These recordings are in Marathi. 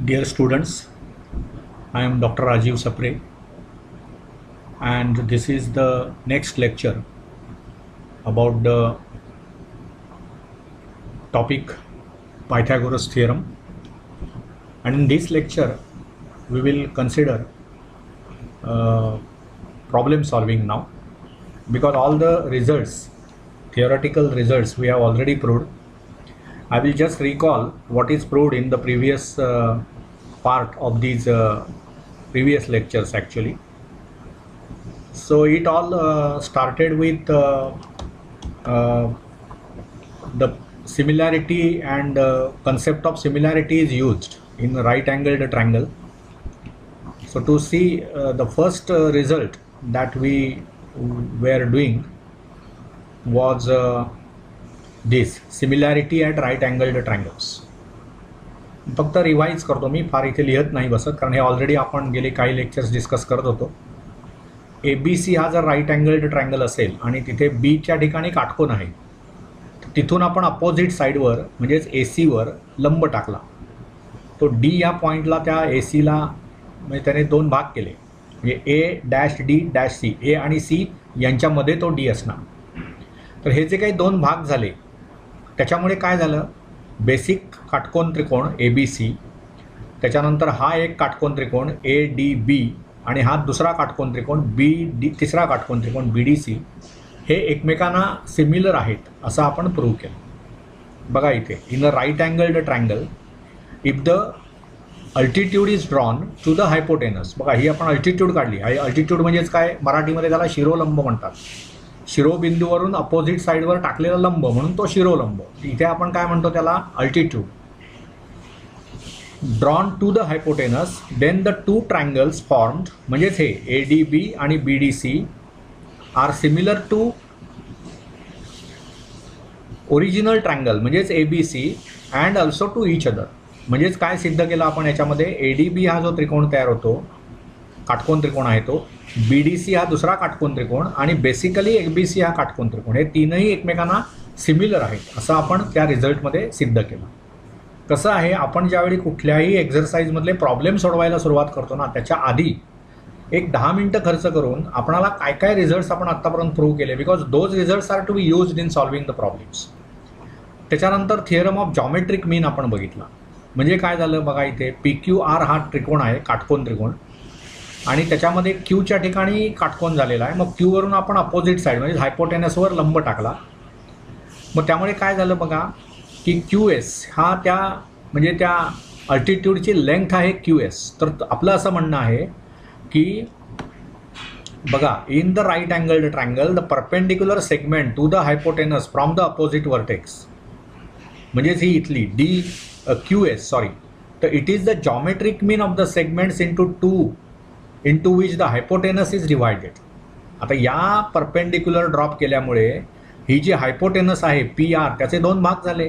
Dear students, I am Dr. Rajiv Sapre, and this is the next lecture about the topic Pythagoras theorem. And in this lecture, we will consider problem solving now, because all the results, theoretical results, we have already proved. I will just recall what is proved in the previous part of these previous lectures actually. So it all started with the similarity, and concept of similarity is used in the right angled triangle. So to see the first result that we were doing was this similarity at right angled triangles. फक्त रिवाइज करतो मी, फार इथे लिहत नाही बसत, कारण हे ऑलरेडी आपण गेले काही लेक्चर्स डिस्कस करत होतो. ABC हा जर राईट अँगल्ड ट्रायंगल असेल आणि तिथे बीच्या ठिकाणी काटकोन आहे, तिथून आपण अपोजिट साईडवर म्हणजेच AC वर लंब टाकला, तो D या पॉईंटला त्या AC ला म्हणजे त्याने दोन भाग केले, म्हणजे A-D-C, A आणि C यांच्यामध्ये तो D असणार. तर हे जे काही दोन भाग झाले त्याच्यामुळे काय झालं, बेसिक काटकोन त्रिकोण ABC, त्याच्यानंतर हा एक काटकोन त्रिकोण ADB आणि हा दुसरा काटकोन त्रिकोण BD, तिसरा काटकोन त्रिकोण BDC, हे एकमेकांना सिमिलर आहेत असं आपण प्रूव्ह केलं. बघा इथे in a right angled triangle if the altitude is drawn to the hypotenuse. बघा ही आपण अल्टिट्यूड काढली. अल्टिट्यूड म्हणजेच काय, मराठीमध्ये त्याला शिरोलंब म्हणतात. शिरोबिंदूवरून अपोजिट साईडवर टाकलेला लंब म्हणून तो शिरोलंब. इथे आपण काय म्हणतो त्याला, altitude. Drawn to the hypotenuse, then the two triangles formed, म्हणजेच हे ADB आणि BDC are similar to original triangle म्हणजेच ABC and also to each other. म्हणजेच काय सिद्ध केलं आपण याच्यामध्ये, ADB हा जो त्रिकोण तयार होतो, काटकोन त्रिकोण आहे तो, BDC हा दुसरा काटकोन त्रिकोण आणि बेसिकली ABC हा काटकोन त्रिकोण, हे तीनही एकमेकांना सिमिलर आहेत असं आपण त्या रिझल्टमध्ये सिद्ध केलं. कसं आहे, आपण ज्यावेळी कुठल्याही एक्झरसाईजमधले प्रॉब्लेम सोडवायला सुरुवात करतो ना, त्याच्या आधी एक 10 मिनटं खर्च करून आपणाला काय काय रिझल्ट्स आपण आत्तापर्यंत प्रूव्ह केले, because those results are to be used in solving the problems. त्याच्यानंतर थिअरम ऑफ जॉमेट्रिक मीन आपण बघितला. म्हणजे काय झालं बघा, इथे PQR हा त्रिकोण आहे, काटकोन त्रिकोण, आणि त्याच्यामध्ये क्यूच्या ठिकाणी काटकोन झालेला आहे. मग क्यूवरून आपण अपोजिट साईड म्हणजे हायपोटेनसवर लंब टाकला. मग त्यामुळे काय झालं बघा की QS हा त्या म्हणजे त्या अल्टिट्यूडची लेंथ आहे QS. तर आपलं असं म्हणणं आहे की बघा, in the right angled triangle the perpendicular segment to the hypotenuse from the opposite vertex, म्हणजेच ही इथली QS सॉरी, तर it is the geometric mean of the segments into which the hypotenuse is divided. आता या परपेंडिक्युलर ड्रॉप केल्यामुळे ही जी हायपोटेनस आहे PR, त्याचे दोन भाग झाले.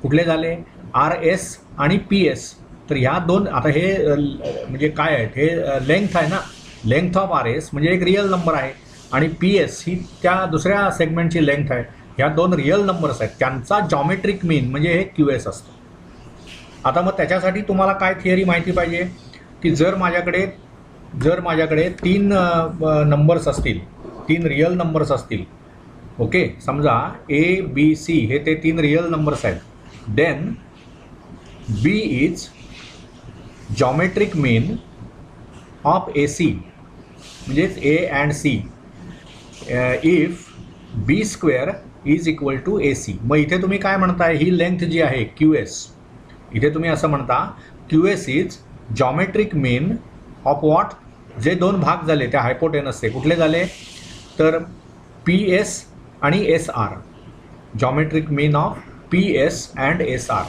कुठले झाले, RS आणि PS. तर ह्या दोन, आता हे म्हणजे काय आहेत, हे लेंथ आहे ना, लेंथ ऑफ RS म्हणजे एक रिअल नंबर आहे, आणि PS ही त्या दुसऱ्या सेगमेंटची लेंथ आहे. ह्या दोन रिअल नंबर्स आहेत, त्यांचा जॉमेट्रिक मीन म्हणजे हे QS असतं. आता मग त्याच्यासाठी तुम्हाला काय थिअरी माहिती पाहिजे की जर माझ्याकडे तीन नंबर्स असतील, तीन रिअल नंबर्स असतील, ओके, समजा ABC हे ते तीन रिअल नंबर्स आहेत, then B is geometric mean of AC म्हणजेच A and C if B² is equal to AC. मग इथे तुम्ही काय म्हणताय, ही लेंथ जी आहे QS, इथे तुम्ही असं म्हणता QS is geometric mean of what, जे दोन भाग झाले त्या हायपोटेनसचे, कुठले झाले तर PS आणि SR, geometric mean of PS and SR.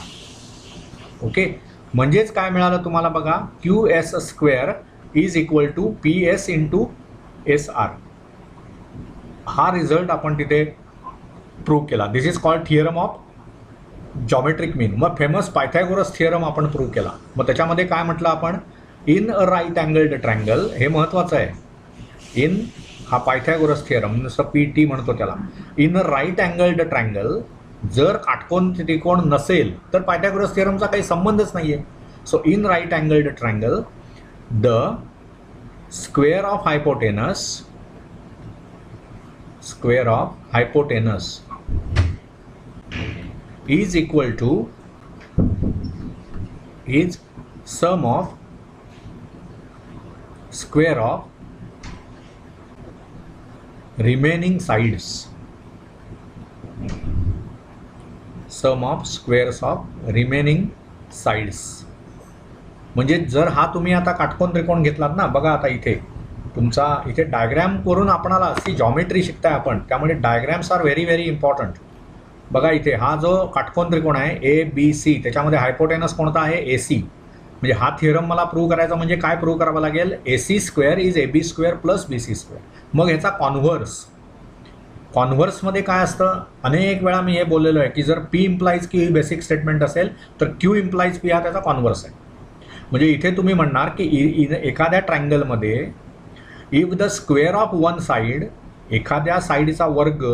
Okay, म्हणजेच काय मिळालं तुम्हाला बघा, QS² is equal to PS into SR. हा रिझल्ट आपण तिथे प्रूव्ह केला. This is called theorem of geometric mean. मग फेमस पायथागोरस थिअरम आपण प्रूव्ह केला. मग त्याच्यामध्ये काय म्हटलं आपण, in a right angled triangle, हे महत्त्वाचं आहे, इन हा पायथागोरस थिअरम, नुसतं PT म्हणतो त्याला. In a right angled triangle जर काटकोन त्रिकोण नसेल तर पायथागोरस थिअरमचा काही संबंधच नाही आहे. So in right angled triangle, the square of hypotenuse is equal to sum of square of remaining sides. Sum of squares of remaining sides. म्हणजे जर हा तुम्ही आता काटकोन त्रिकोण घेतलात ना, बघा आता इथे तुमचा इथे डायग्रॅम करून आपणाला अशी जॉमेट्री शिकताय आपण, त्यामुळे diagrams are very very important. बघा इथे हा जो काटकोन त्रिकोण आहे ए बी सी, त्याच्यामध्ये हायपोटेनस कोणता आहे, ए सी. म्हणजे हा थिअरम मला प्रूव्ह करायचा म्हणजे काय प्रूव्ह करावं लागेल, A C square is A B square plus B C square. मग ह्याचा कॉन्व्हर्समध्ये काय असतं, अनेक वेळा मी हे बोललेलो आहे की जर पी इम्प्लाइज की ही बेसिक स्टेटमेंट असेल तर क्यू इम्प्लाइज पी हा त्याचा कॉन्व्हर्स आहे. म्हणजे इथे तुम्ही म्हणणार की एखाद्या ट्रायंगलमध्ये if the square of one side, एखाद्या साईडचा वर्ग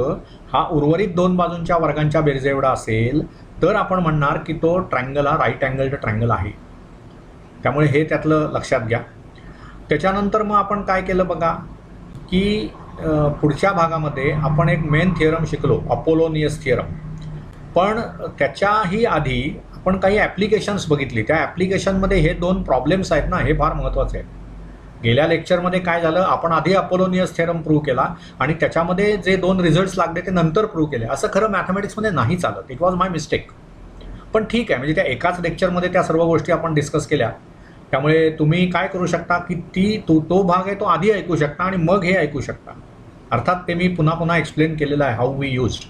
हा उर्वरित दोन बाजूंच्या वर्गांच्या बेरजेएवढा असेल तर आपण म्हणणार की तो ट्रायंगल हा राईट अँगल्ड ट्रायंगल आहे. त्यामुळे हे त्यातलं लक्षात घ्या. त्याच्यानंतर मग आपण काय केलं बघा की पुढच्या भागामध्ये आपण एक मेन थिअरम शिकलो, अपोलोनियस थिअरम. पण त्याच्याही आधी आपण काही ॲप्लिकेशन्स बघितली. त्या ॲप्लिकेशनमध्ये हे दोन प्रॉब्लेम्स आहेत ना, हे फार महत्त्वाचे आहेत. गेल्या लेक्चरमध्ये काय झालं, आपण आधी अपोलोनियस थिअरम प्रूव्ह केला आणि त्याच्यामध्ये जे दोन रिझल्ट्स लागले ते नंतर प्रूव्ह केले. असं खरं मॅथमॅटिक्समध्ये नाही चालत. It was my mistake. पण ठीक आहे, म्हणजे त्या एकाच लेक्चरमध्ये त्या सर्व गोष्टी आपण डिस्कस केल्या. त्यामुळे तुम्ही काय करू शकता की तो भाग आहे तो आधी ऐकू शकता आणि मग हे ऐकू शकता. अर्थात ते मी पुन्हा पुन्हा एक्सप्लेन केलेलं आहे, हाऊ वी यूज्ड.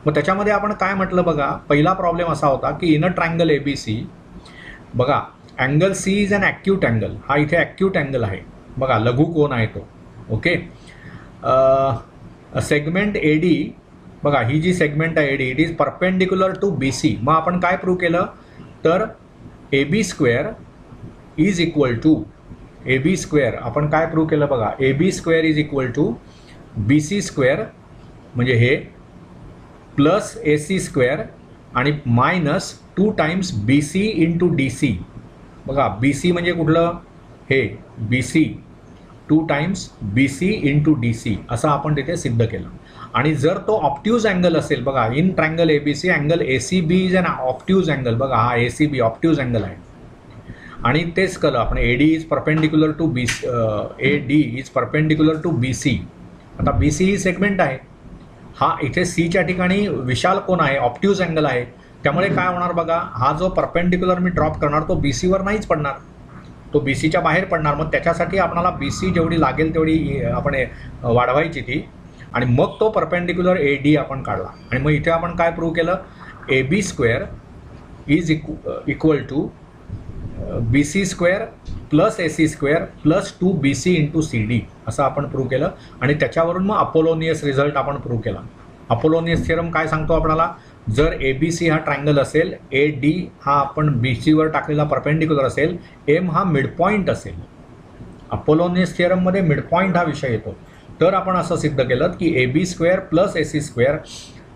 मग त्याच्यामध्ये आपण काय म्हटलं बघा, पहिला प्रॉब्लेम असा होता की in a triangle A B C, बघा angle C is an acute angle. हा इथे ॲक्यूट अँगल आहे बघा, लघु कोन आहे तो. ओके. सेगमेंट ए डी, बघा ही जी सेगमेंट आहे A D, it is perpendicular to B C. मग आपण काय प्रूव्ह केलं तर A B square is equal to, A B square आपण काय प्रूव्ह केलं बघा, A B square is equal to B C square म्हणजे हे प्लस ए सी स्क्वेअर आणि minus 2 times B C into D C. बघा बी सी म्हणजे कुठलं, हे B C 2 times B C into D C असं आपण तिथे सिद्ध केलं. आणि जर तो ऑप्ट्यूज अँगल असेल, बघा in triangle A B C angle A C B is an obtuse angle. बघा हा A C B obtuse angle आहे. आणि तेच केलं आपण, A D is perpendicular to B, A D is perpendicular to B C. आता बी सी ही सेगमेंट आहे, हा इथे सीच्या ठिकाणी विशाल कोन आहे, ऑप्ट्यूज अँगल आहे. त्यामुळे काय होणार बघा, हा जो परपेंडिक्युलर मी ड्रॉप करणार तो बी सीवर नाहीच पडणार, तो बी सीच्या बाहेर पडणार. मग त्याच्यासाठी आपल्याला बी सी जेवढी लागेल तेवढी आपण वाढवायची ती, आणि मग तो परपेंडिक्युलर ए डी आपण काढला. आणि मग इथे आपण काय प्रूव्ह केलं, A B square is equal to B C square plus A C square plus 2 B C into C D असं आपण प्रूव्ह केलं. आणि त्याच्यावरून मग अपोलोनियस रिझल्ट आपण प्रूव्ह केला. अपोलोनियस थिअरम काय सांगतो आपल्याला, जर ए बी सी हा ट्रायंगल असेल, ए डी हा आपण बी सीवर टाकलेला परपेंडिक्युलर असेल, एम हा मिडपॉईंट असेल. अपोलोनियस थिअरममध्ये मिडपॉईंट हा विषय येतो. तर आपण असं सिद्ध केलं की A B square plus A C square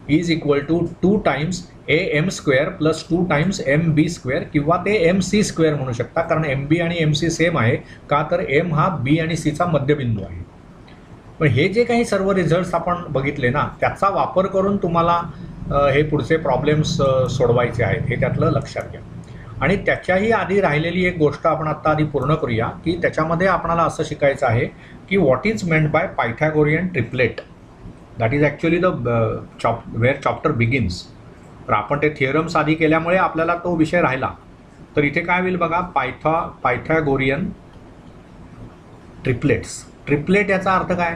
is equal to 2 times A M square plus 2 times M B square, किंवा ते एम सी स्क्वेअर म्हणू शकता, कारण एम बी आणि एम सी सेम आहे. का तर एम हा बी आणि सीचा मध्यबिंदू आहे. पण हे जे काही सर्व रिझल्ट्स आपण बघितले ना, त्याचा वापर करून तुम्हाला हे पुढचे प्रॉब्लेम्स सोडवायचे आहेत, हे त्यातलं लक्षात घ्या. आणि त्याच्याही आधी राहिलेली एक गोष्ट आपण आत्ता आधी पूर्ण करूया की त्याच्यामध्ये आपल्याला असं शिकायचं आहे की what is meant by Pythagorean triplet. That is actually the where chapter begins. तर आपण ते थिअरम्स आधी केल्यामुळे आपल्याला तो विषय राहिला. तर इथे काय होईल बघा, पायथागोरियन ट्रिपलेट्स. ट्रिपलेट याचा अर्थ काय,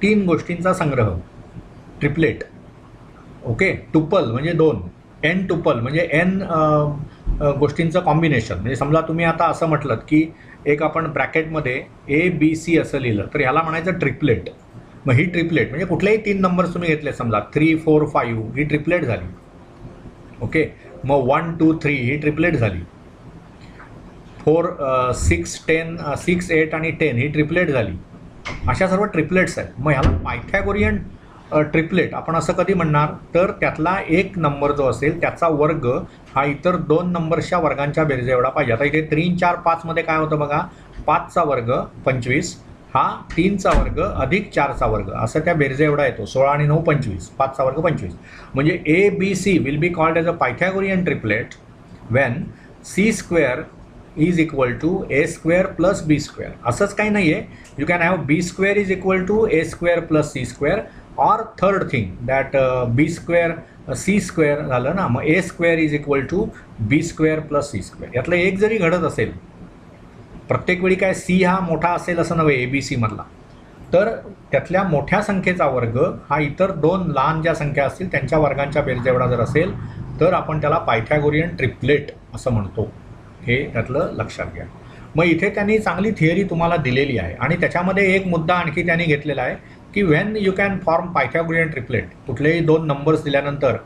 3 गोष्टींचा संग्रह, ट्रिपलेट. ओके. टुपल म्हणजे 2, एन टुपल म्हणजे एन गोष्टींचं कॉम्बिनेशन. म्हणजे समजा तुम्ही आता असं म्हटलं की एक आपण ब्रॅकेटमध्ये ए बी सी असं लिहिलं तर ह्याला म्हणायचं ट्रिपलेट. मग ही ट्रिपलेट म्हणजे कुठलेही 3 नंबर्स तुम्ही घेतले, समजा 3, 4, 5 ही ट्रिपलेट झाली. ओके. मग 1, 2, 3 ही ट्रिपलेट झाली. 4, 6, 10, 6, 8 आणि 10 ही ट्रिपलेट झाली. अशा सर्व ट्रिपलेट्स आहेत. मग ह्याला पायथागोरियन ट्रिपलेट आपण असं कधी म्हणणार, तर त्यातला एक नंबर जो असेल त्याचा वर्ग हा इतर दोन नंबर्सच्या वर्गांच्या बेरजे एवढा पाहिजे. आता इथे 3, 4, 5 मध्ये काय होतं बघा, 5चा वर्ग 25, हा 3चा वर्ग अधिक 4चा वर्ग असं त्या बेरजे एवढा येतो. 16 आणि 9 25, 5चा वर्ग 25. म्हणजे ABC will be called as a Pythagorean triplet when C² is equal to A² plus B². असंच काही नाही आहे, you can have B² is equal to A² plus C², और third thing that B² C² झालं ना, मग A² is equal to B² plus C². यातलं एक जरी घडत असेल, प्रत्येक वेळी काय C हा मोठा असेल असं नव्हे ABC मधला, तर त्यातल्या मोठ्या संख्येचा वर्ग हा इतर दोन लहान ज्या संख्या असतील त्यांच्या वर्गांच्या बेरजे एवढा जर असेल तर आपण त्याला पायथागोरियन ट्रिपलेट असं म्हणतो. हे त्यातलं लक्षात घ्या. मग इथे त्यांनी चांगली थिअरी तुम्हाला दिलेली आहे आणि त्याच्यामध्ये एक मुद्दा आणखी त्यांनी घेतलेला आहे की when you can form Pythagorean triplet, कुठलेही दोन नंबर्स दिल्यानंतर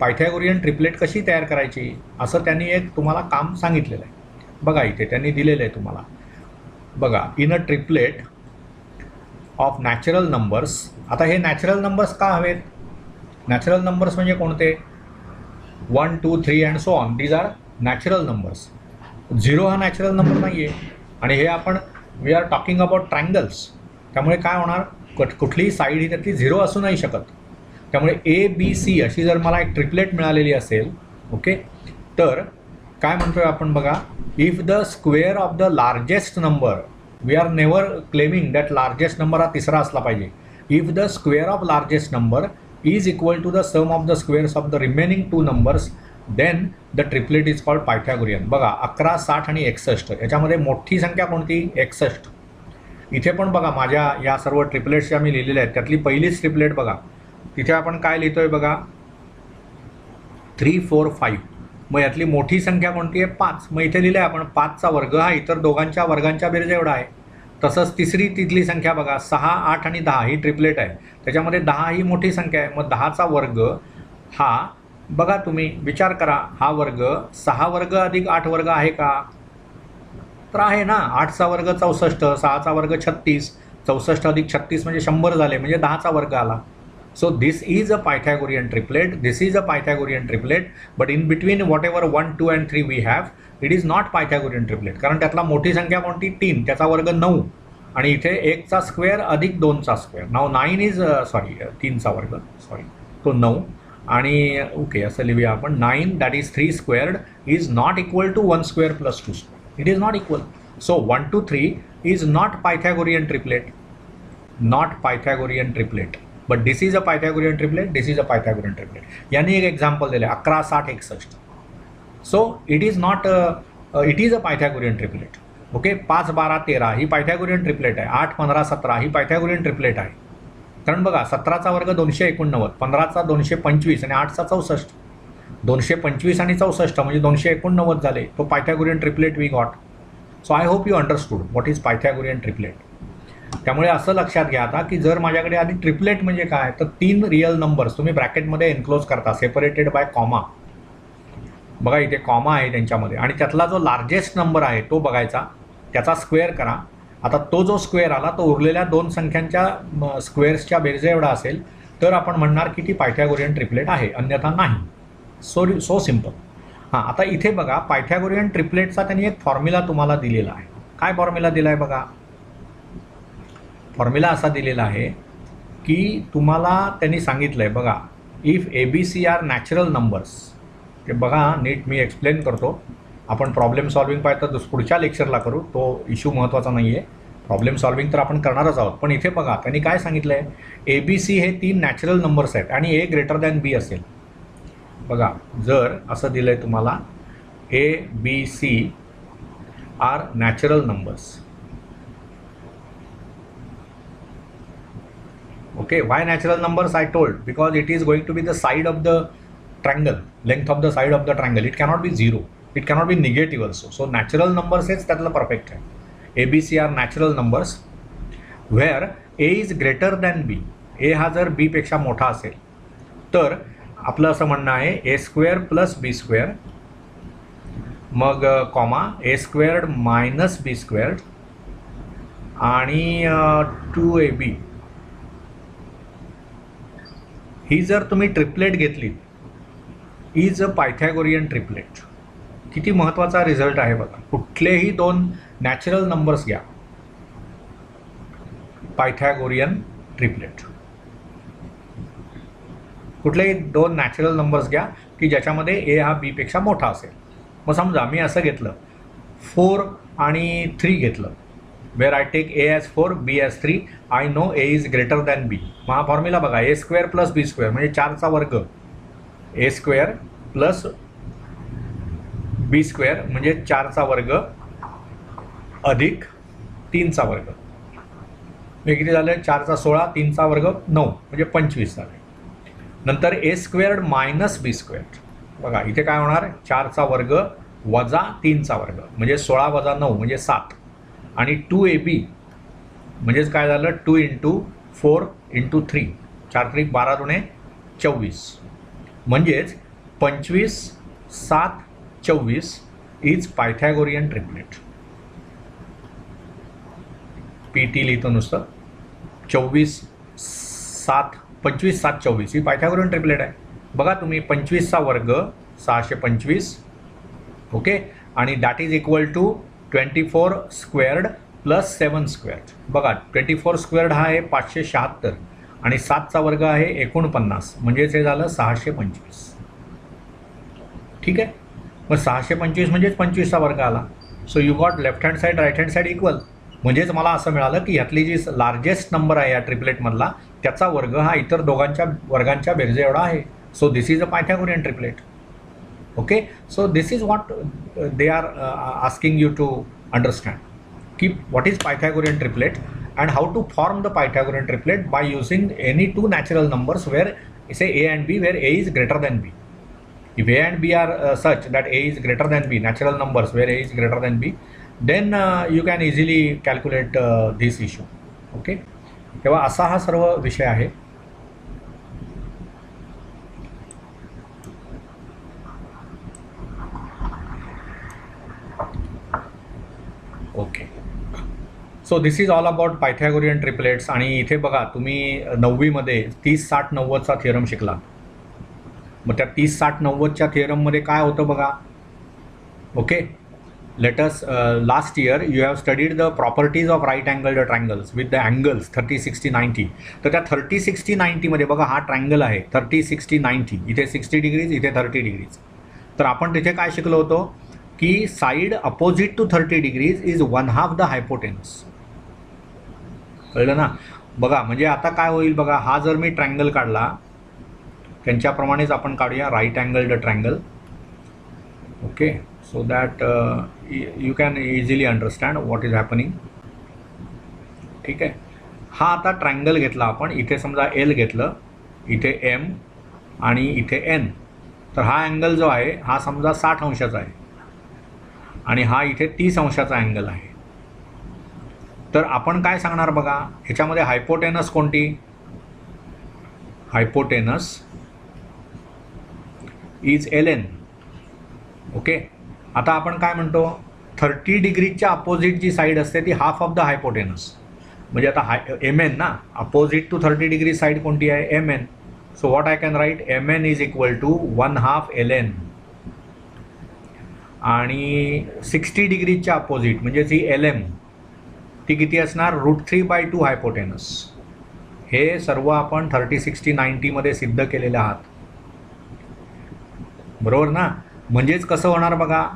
पायथागोरियन ट्रिपलेट कशी तयार करायची असं त्यांनी एक तुम्हाला काम सांगितलेलं आहे. बघा इथे त्यांनी दिलेलं आहे तुम्हाला, बघा, in a triplet of natural numbers. आता हे नॅचरल नंबर्स का हवेत? नॅचरल नंबर्स म्हणजे कोणते? 1, 2, 3 and so on, these are natural numbers. 0 हा नॅचरल नंबर नाही आहे आणि हे आपण we are talking about triangles. त्यामुळे काय होणार, कुठलीही साईड ही त्यातली 0 असू नाही शकत. त्यामुळे ABC अशी जर मला एक ट्रिपलेट मिळालेली असेल, ओके, तर काय म्हणतोय आपण बघा, if the square of the largest number, we are never claiming that largest number हा तिसरा असला पाहिजे. If the square of largest number is equal to the sum of the squares of the remaining 2 numbers, then the triplet is called Pythagorean. बघा 11, 60 आणि 61, याच्यामध्ये मोठी संख्या कोणती? 61. इथे पण बघा माझ्या या सर्व ट्रिपलेट्स ज्या मी लिहिलेल्या आहेत त्यातली पहिलीच ट्रिपलेट बघा, तिथे आपण काय लिहितोय बघा, 3, 4, 5. मग यातली मोठी संख्या कोणती आहे? 5. मग इथे लिहिलं आहे आपण 5चा वर्ग हा इतर दोघांच्या वर्गांच्या बेरजे एवढा आहे. तसंच तिसरी तिथली संख्या बघा, 6, 8 आणि 10 ही ट्रिपलेट आहे, त्याच्यामध्ये 10 ही मोठी संख्या आहे. मग 10चा वर्ग हा बघा, तुम्ही विचार करा, हा वर्ग 6 वर्ग अधिक 8 वर्ग आहे का? तर आहे ना. 8चा वर्ग 64, 6चा वर्ग 36, 64 अधिक 36 म्हणजे 100 झाले, म्हणजे 10चा वर्ग आला. So this is a Pythagorean triplet. This is a Pythagorean triplet. But in between whatever 1, 2 and 3 we have, it is not Pythagorean triplet. कारण त्यातला मोठी संख्या कोणती? 3, त्याचा वर्ग 9 आणि इथे 1चा स्क्वेअर अधिक 2चा स्क्वेअर. नाव 9 इज 3चा वर्ग, तो 9 आणि ओके असं लिहूया आपण, 9 that is 3 squared is not equal to 1 square plus 2 square. It is not equal. So 1, 2, 3 is not Pythagorean triplet. Not Pythagorean triplet. But this is a Pythagorean triplet, this is a Pythagorean triplet. यांनी एक एक्झाम्पल दिलं आहे, 11, 60, 61. So it is not it is a Pythagorean triplet. Okay, 5, 12, 13 he Pythagorean triplet आहे. 8, 15, 17 ही Pythagorean triplet आहे. कारण बघा 17चा वर्ग 289, 15चा 225 आणि 8चा 64. 225 आणि 64 म्हणजे 289 झाले. तो Pythagorean triplet we got. So I hope you understood what is Pythagorean triplet. त्यामुळे असं लक्षात घ्या आता की जर माझ्याकडे आधी ट्रिपलेट म्हणजे काय, तर 3 रिअल नंबर्स तुम्ही ब्रॅकेटमध्ये एन्क्लोज करता, सेपरेटेड बाय कॉमा. बघा इथे कॉमा आहे त्यांच्यामध्ये आणि त्यातला जो लार्जेस्ट नंबर आहे तो बघायचा, त्याचा स्क्वेअर करा. आता तो जो स्क्वेअर आला तो उरलेल्या दोन संख्यांच्या स्क्वेअर्सच्या बेरजे एवढा असेल तर आपण म्हणणार की ती पायथागोरियन ट्रिपलेट आहे, अन्यथा नाही. So simple. हां, आता इथे बघा पायथागोरियन ट्रिपलेटचा त्यांनी एक फॉर्म्युला तुम्हाला दिलेला आहे. काय फॉर्म्युला दिला आहे बघा, फॉर्म्युला असा दिलेला आहे की तुम्हाला त्यांनी सांगितलं आहे बघा, if ABC are natural numbers. ते बघा नीट मी एक्सप्लेन करतो. आपण प्रॉब्लेम सॉल्विंग पाहिजे तर पुढच्या लेक्चरला करू, तो इश्यू महत्त्वाचा नाही आहे. प्रॉब्लेम सॉल्विंग तर आपण करणारच आहोत. पण इथे बघा त्यांनी काय सांगितलं आहे, ABC हे 3 नॅचरल नंबर्स आहेत आणि A ग्रेटर दॅन B असेल. बघा जर असं दिलं आहे तुम्हाला ABC are natural numbers. Okay, why natural numbers? I told because it is going to be the side of the triangle, length of the side of the triangle. It cannot be 0. It cannot be negative also. So natural numbers is त्यातलं perfect आहे. ABC are natural numbers where A is greater than B. A हा जर B पेक्षा मोठा असेल तर आपलं असं म्हणणं आहे A square plus B square मग comma A squared minus B squared आणि 2AB ही जर तुम्ही ट्रिपलेट घेतली, इज अ पायथागोरियन ट्रिपलेट. किती महत्त्वाचा रिझल्ट आहे बघा. कुठलेही दोन नॅचरल नंबर्स घ्या, पायथागोरियन ट्रिपलेट. कुठलेही दोन नॅचरल नंबर्स घ्या की ज्याच्यामध्ये ए हा बी पेक्षा मोठा असेल. मग समजा मी असं घेतलं 4 आणि 3 घेतलं, where I take A as 4 B as 3, I know A is greater than B. मग हा फॉर्म्युला बघा, A square plus B square म्हणजे 4चा वर्ग, A square plus B square म्हणजे 4चा वर्ग अधिक 3चा वर्ग. म्हणजे किती झालं, 4चा 16, 3चा वर्ग 9 म्हणजे 25 झाले. नंतर ए स्क्वेअर्ड मायनस बी स्क्वेअर्ड. बघा इथे काय होणार, 4चा वर्ग वजा 3चा वर्ग म्हणजे 16 वजा 9 म्हणजे 7. आणि 2ab म्हणजेच काय झालं, 2 × 4 × 3, 4 3 12 दुणे 24 म्हणजेच 25 7 24 इज पायथागोरियन ट्रिपलेट. PT लिहितो नुसतं. 25 7 24 ही पायथागोरियन ट्रिपलेट आहे. बघा तुम्ही 25चा वर्ग 625, ओके, आणि that is equal to 24 squared plus 7 squared. बघा 24 स्क्वेअर्ड हा आहे 576 आणि 7चा वर्ग आहे 49 म्हणजेच हे झालं 625. ठीक आहे. मग 625 म्हणजेच 25चा वर्ग आला. So you got left hand side right hand side equal. म्हणजेच मला असं मिळालं की ह्यातली जी लार्जेस्ट नंबर आहे या ट्रिपलेटमधला त्याचा वर्ग हा इतर दोघांच्या वर्गांच्या बेरजे एवढा आहे. So this is a Pythagorean triplet. Okay, so this is what they are asking you to understand की what is Pythagorean triplet and how to form the Pythagorean triplet by using any two natural numbers where say A and B, where A is greater than B. If A and B are such that A is greater than B, natural numbers where A is greater than B, then you can easily calculate this issue. Okay, तेव्हा असा हा सर्व विषय आहे. Okay, so this is all about Pythagorean triplets. आणि इथे बघा तुम्ही 9वीमध्ये 30 60 90चा थिअरम शिकला. मग त्या 30 60 90च्या थिअरममध्ये काय होतं बघा. Okay, let's last year you have studied the properties of right angled triangles with the angles 30 60 90. तर त्या 30 60 90मध्ये बघा हा ट्रायंगल आहे 30 60 90, इथे 60 डिग्रीज इथे 30 डिग्रीज. तर आपण तिथे काय शिकलो होतो की side opposite to 30 degrees is 1/2 the hypotenuse. कळलं ना. बघा म्हणजे आता काय होईल बघा, हा जर मी ट्रायंगल काढला त्यांच्याप्रमाणेच आपण काढूया right angled triangle. Okay, so that you can easily understand what is happening. ठीक आहे. हा आता ट्रायंगल घेतला आपण, इथे समजा L घेतलं, इथे M आणि इथे N. तर हा अँगल जो आहे हा समजा 60 अंशाचा आहे आणि हा इथे 30 अंशाचा अँगल आहे. तर आपण काय सांगणार बघा, ह्याच्यामध्ये हायपोटेनस कोणती, हायपोटेनस इज LN. ओके, आता आपण काय म्हणतो 30 डिग्रीच्या अपोजिट जी साईड असते ती हाफ ऑफ द हायपोटेनस. म्हणजे आता MN ना, अपोजिट टू 30 डिग्री साईड कोणती आहे MN. So what I can write, MN is equal to 1/2 LN. आणि 60 डिग्रीच्या अपोजिट म्हणजे जी LM ती किती असणार, √3/2 हायपोटेनस. हे सर्व आपण 30 60 90मध्ये सिद्ध केलेले आहात. बरोबर ना. म्हणजेच कसं होणार बघा,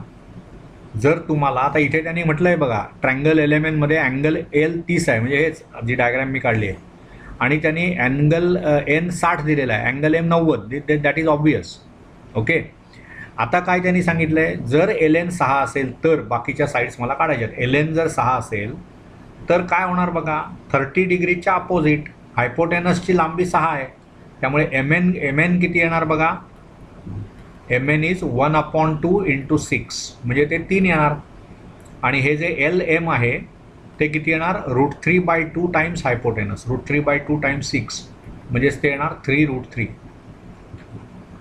जर तुम्हाला आता इथे त्यांनी म्हटलं आहे बघा ट्रायंगल LMNमध्ये अँगल L 30 आहे, म्हणजे हेच जी डायग्राम मी काढली आहे, आणि त्यांनी अँगल N 60 दिलेला आहे, angle M 90. That is obvious. Okay, आता काय त्यांनी सांगितलं आहे, जर LN 6 असेल तर बाकीच्या साईड्स मला काढायच्यात. LN जर 6 असेल तर काय होणार बघा, 30 डिग्रीच्या अपोजिट हायपोटेनसची लांबी 6 आहे, त्यामुळे MN किती येणार बघा, MN इज 1/2 × 6 म्हणजे ते 3 येणार. आणि हे जे LM आहे ते किती येणार, √3/2 टाइम्स हायपोटेनस, √3/2 टाइम्स 6 म्हणजेच ते येणार 3√3.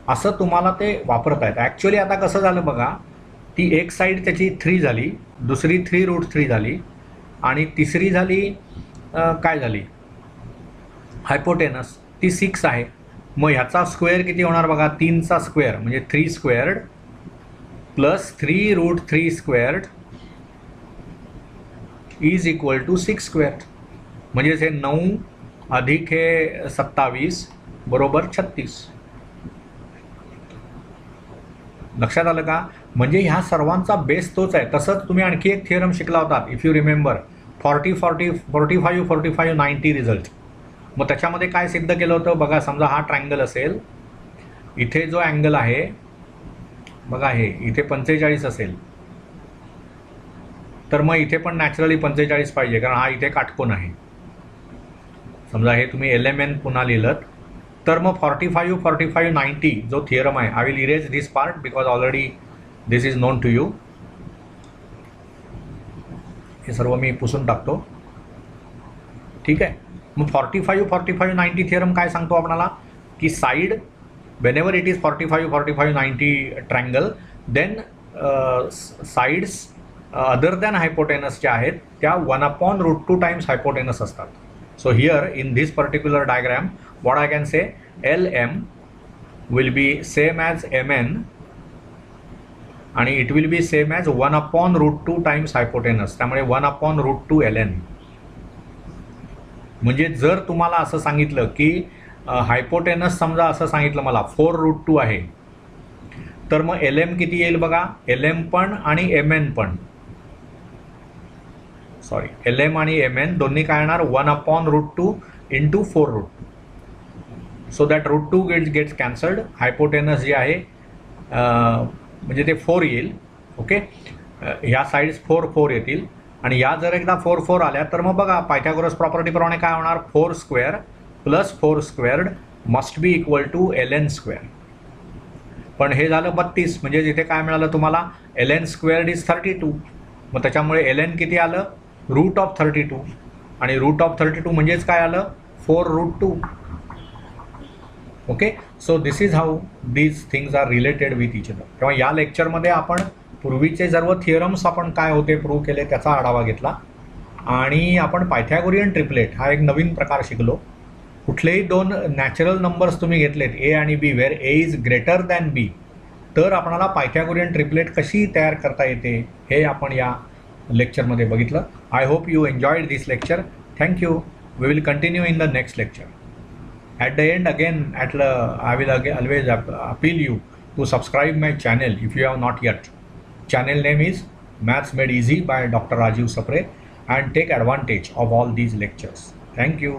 असं तुम्हाला ते वापरता येतं. ॲक्च्युली आता कसं झालं बघा, ती एक साईड त्याची 3 झाली, दुसरी 3√3 झाली आणि तिसरी झाली काय झाली हायपोटेनस, ती 6 आहे. मग ह्याचा स्क्वेअर किती होणार बघा, 3चा स्क्वेअर म्हणजे 3 squared plus 3√3 squared is equal to 6 squared. म्हणजेच हे 9 अधिक हे 27 बरोबर 36. लक्षात आलं का? म्हणजे ह्या सर्वांचा बेस तोच आहे. तसंच तुम्ही आणखी एक थिअरम शिकला होता इफ यू रिमेंबर, 45 90 रिझल्ट. मग त्याच्यामध्ये काय सिद्ध केलं होतं बघा, समजा हा ट्रायंगल असेल, इथे जो अँगल आहे बघा हे इथे 45 असेल, तर मग इथे पण नॅचरली 45 पाहिजे, कारण हा इथे काटकोन आहे. समजा हे तुम्ही LMN पुन्हा लिहिलं तर मग 45 90 जो थिअरम आहे, I will erase this part because already this is known to you. हे सर्व मी पुसून टाकतो. ठीक आहे. मग 45 90 थिअरम काय सांगतो आपल्याला की side whenever it is 45 90 triangle, then sides other than hypotenuse ज्या आहेत त्या 1/√2 टाइम्स हायपोटेनस असतात. So here in this particular diagram what I can say, LM will be same as MN आणि it will be same as 1/√2 times hypotenuse. त्यामुळे 1/√2 LN. म्हणजे जर तुम्हाला असं सांगितलं की हायपोटेनस समजा असं सांगितलं मला 4√2 आहे, तर मग LM किती येईल बघा, LM पण आणि MN पण, सॉरी LM आणि MN दोन्ही काय येणार 1/√2 into 4√2. So that √2 gets cancelled. Hypotenuse जे आहे म्हणजे ते 4 येईल. ओके, ह्या साईड्स 4 येतील आणि या जर एकदा 4 आल्या तर मग बघा पायथागोरस प्रॉपर्टीप्रमाणे काय होणार, 4 square plus 4 squared must be equal to LN square. पण हे झालं 32, म्हणजे इथे काय मिळालं तुम्हाला, LN स्क्वेअर्ड इज 32. मग त्याच्यामुळे LN किती आलं, √32. आणि √32 म्हणजेच काय आलं, 4√2. Okay, so this is how these things are related with each other. तेव्हा या लेक्चरमध्ये आपण पूर्वीचे सर्व थिअरम्स आपण काय होते प्रूव्ह केले त्याचा आढावा घेतला आणि आपण पायथागोरियन ट्रिपलेट हा एक नवीन प्रकार शिकलो. कुठलेही दोन नॅचरल नंबर्स तुम्ही घेतलेत A आणि B, where A is greater than B, तर आपणाला पायथागोरियन ट्रिपलेट कशी तयार करता येते हे आपण या लेक्चरमध्ये बघितलं. I hope you enjoyed this lecture. Thank you. We will continue in the next lecture. At the end again, I will always appeal you to subscribe my channel if you have not yet. Channel name is Maths Made Easy by Dr. Rajiv Sapre, and take advantage of all these lectures. Thank you.